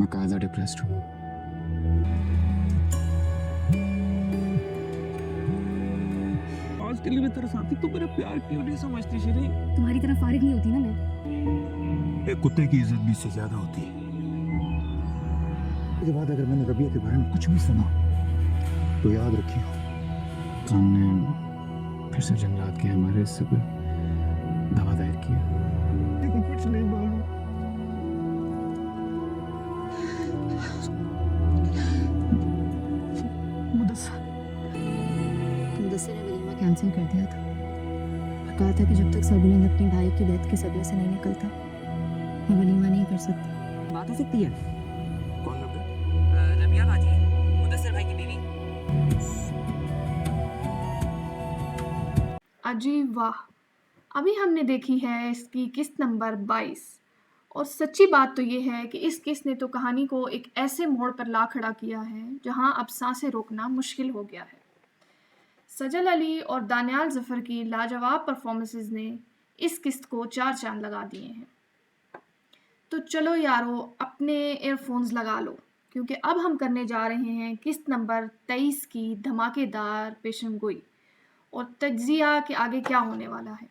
बाकायदा डिप्रेस्ड हूँ। आज के लिए मैं तेरे साथी, तू मेरा प्यार क्यों नहीं समझती शिरी? तुम्हारी तरह फारिग नहीं होती ना मैं। एक कुत्ते की इज्जत भी इससे ज्यादा होती है। इसके बाद अगर मैंने रबिया के बारे में कुछ भी सुना तो याद रखियो, हमने फिर से जंगलात के हमारे हिस्से पे दावा दायर किया। लेकिन कुछ नहीं मालूम। मुदस्सिर ने वलीमा कैंसिल कर दिया था और कहा था कि जब तक सरबुलंद अपने भाई की डेथ के सदमे से नहीं निकलता मैं वलीमा नहीं कर सकती। बात हो सकती है। कौन रबिया? रबिया बाजी, मुदस्सिर भाई की बीवी। अजी वाह, अभी हमने देखी है इसकी किस्त नंबर 22 और सच्ची बात तो ये है कि इस किस्त ने तो कहानी को एक ऐसे मोड़ पर ला खड़ा किया है जहां अब सांसें रोकना मुश्किल हो गया है। सजल अली और दानियाल ज़फ़र की लाजवाब परफॉर्मेंसेस ने इस किस्त को 4 चांद लगा दिए हैं। तो चलो यारो, अपने एयरफोन्स लगा लो क्योंकि अब हम करने जा रहे हैं किस्त नंबर 23 की धमाकेदार पेशनगोई और तज्जिया के आगे क्या होने वाला है।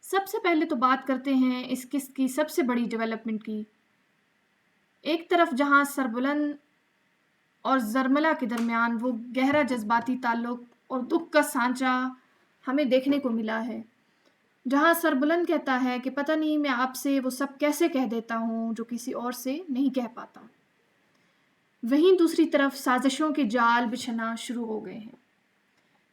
सबसे पहले तो बात करते हैं इस किस्त की सबसे बड़ी डेवलपमेंट की। एक तरफ जहां सरबुलंद और ज़रमला के दरमियान वो गहरा जज्बाती ताल्लुक और दुख का सांचा हमें देखने को मिला है, जहां सरबुलंद कहता है कि पता नहीं मैं आपसे वो सब कैसे कह देता हूँ जो किसी और से नहीं कह पाता। वहीं दूसरी तरफ साजिशों के जाल बिछना शुरू हो गए हैं।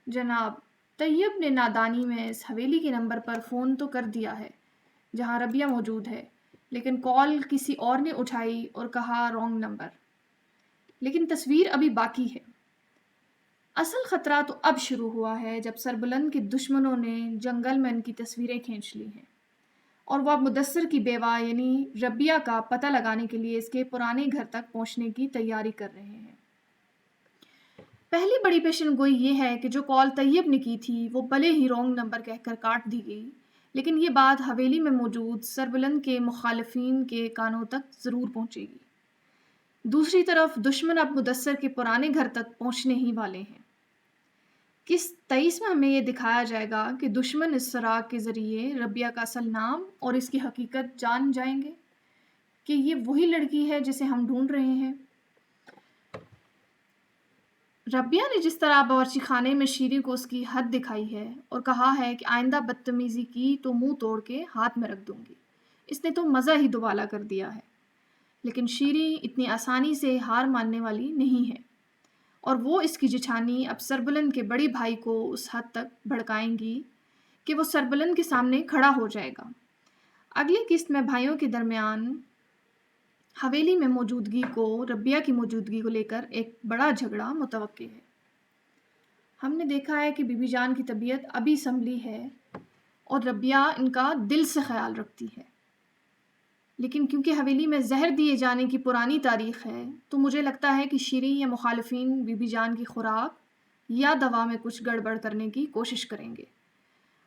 जनाब तैयब ने नादानी में इस हवेली के नंबर पर फ़ोन तो कर दिया है जहां रबिया मौजूद है, लेकिन कॉल किसी और ने उठाई और कहा रॉन्ग नंबर। लेकिन तस्वीर अभी बाकी है। असल ख़तरा तो अब शुरू हुआ है जब सरबुलंद के दुश्मनों ने जंगल में उनकी तस्वीरें खींच ली हैं और वह मुदस्सिर की बेवा यानी रबिया का पता लगाने के लिए इसके पुराने घर तक पहुंचने की तैयारी कर रहे हैं। पहली बड़ी पेशनगोई ये है कि जो कॉल तैयब ने की थी वो भले ही रॉन्ग नंबर कहकर काट दी गई, लेकिन ये बात हवेली में मौजूद सरबुलंद के मुखालिफिन के कानों तक ज़रूर पहुंचेगी। दूसरी तरफ दुश्मन अब मुदस्सिर के पुराने घर तक पहुंचने ही वाले हैं। किस 23 में हमें ये दिखाया जाएगा कि दुश्मन इस सुराग के ज़रिए रबिया का असल नाम और इसकी हकीकत जान जाएंगे कि ये वही लड़की है जिसे हम ढूंढ रहे हैं। रबिया ने जिस तरह बावर्ची खाने में शीरी को उसकी हद दिखाई है और कहा है कि आइंदा बदतमीज़ी की तो मुंह तोड़ के हाथ में रख दूंगी, इसने तो मज़ा ही दुबाला कर दिया है। लेकिन शीरी इतनी आसानी से हार मानने वाली नहीं है और वो इसकी जिठानी अब सरबुलंद के बड़ी भाई को उस हद तक भड़काएंगी कि वो सरबुलंद के सामने खड़ा हो जाएगा। अगली किस्त में भाइयों के दरमियान हवेली में मौजूदगी को रबिया की मौजूदगी को लेकर एक बड़ा झगड़ा मुतवक्के है। हमने देखा है कि बीबी जान की तबीयत अभी संभली है और रबिया इनका दिल से ख्याल रखती है, लेकिन क्योंकि हवेली में जहर दिए जाने की पुरानी तारीख़ है तो मुझे लगता है कि शीरी या मुखालिफिन बीबी जान की खुराक या दवा में कुछ गड़बड़ करने की कोशिश करेंगे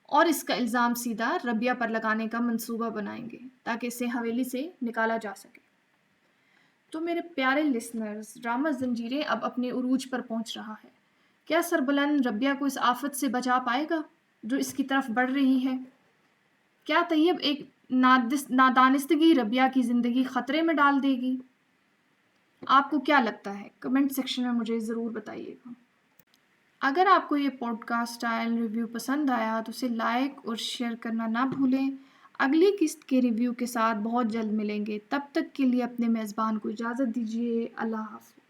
और इसका इल्ज़ाम सीधा रबिया पर लगाने का मंसूबा बनाएंगे ताकि इसे हवेली से निकाला जा सके। तो मेरे प्यारे लिसनर्स, ड्रामा जंजीरें अब अपने उरूज पर पहुंच रहा है। क्या सरबुलंद रबिया को इस आफत से बचा पाएगा जो इसकी तरफ बढ़ रही है? क्या तैयब एक नादानिस्तगी रबिया की ज़िंदगी ख़तरे में डाल देगी? आपको क्या लगता है? कमेंट सेक्शन में मुझे ज़रूर बताइएगा। अगर आपको ये पॉडकास्ट स्टाइल रिव्यू पसंद आया तो उसे लाइक और शेयर करना ना भूलें। अगली किस्त के रिव्यू के साथ बहुत जल्द मिलेंगे। तब तक के लिए अपने मेज़बान को इजाज़त दीजिए। अल्लाह हाफ़िज़।